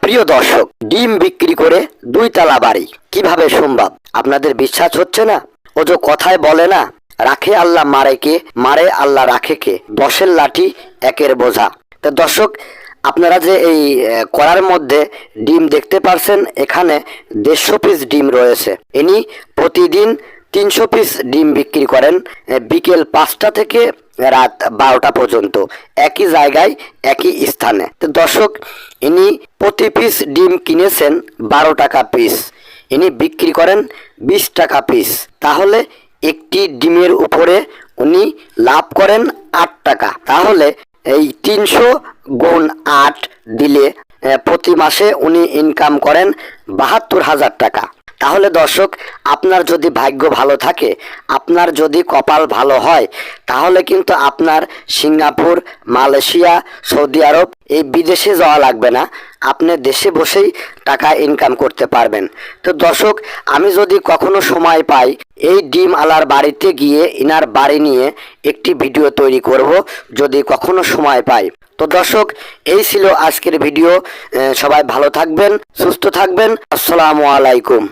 প্রিয় দর্শক, ডিম বিক্রি করে 2 তলা বাড়ি কিভাবে সম্ভব? আপনাদের বিশ্বাস হচ্ছে না? ও যে কথায় বলে না, রাখে আল্লাহ মারে কে, মারে আল্লাহ রাখে কে, 10-এর লাঠি 1-এর বোঝা। তো দর্শক, আপনারা যে এই কড়ার মধ্যে ডিম দেখতে পারছেন, এখানে 150 পিস ডিম রয়েছে। ইনি প্রতিদিন 300 পিস ডিম বিক্রি করেন বিকেল 5টা থেকে রাত 12টা পর্যন্ত, একই জায়গায় একই স্থানে। তো দর্শক, ইনি প্রতি পিস ডিম কিনেছেন 12 টাকা পিস, ইনি বিক্রি করেন 20 টাকা পিস। তাহলে একটি ডিমের উপরে উনি লাভ করেন 8 টাকা। তাহলে এই 300 গুণ 8 দিলে প্রতি মাসে উনি ইনকাম করেন 72,000 টাকা। তাহলে দর্শক, আপনার যদি ভাগ্য ভালো থাকে, আপনার যদি কপাল ভালো হয়, তাহলে কিন্তু আপনার সিঙ্গাপুর, মালয়েশিয়া, সৌদি আরব এই বিদেশে যাওয়া লাগবে না, আপনি দেশে বসেই টাকা ইনকাম করতে পারবেন। তো দর্শক, আমি যদি কখনো সময় পাই, এই ডিম আলার বাড়িতে গিয়ে ইনার বাড়ি নিয়ে একটি ভিডিও তৈরি করব, যদি কখনো সময় পাই। তো দর্শক, এই ছিল আজকের ভিডিও। সবাই ভালো থাকবেন, সুস্থ থাকবেন। আসসালামু আলাইকুম।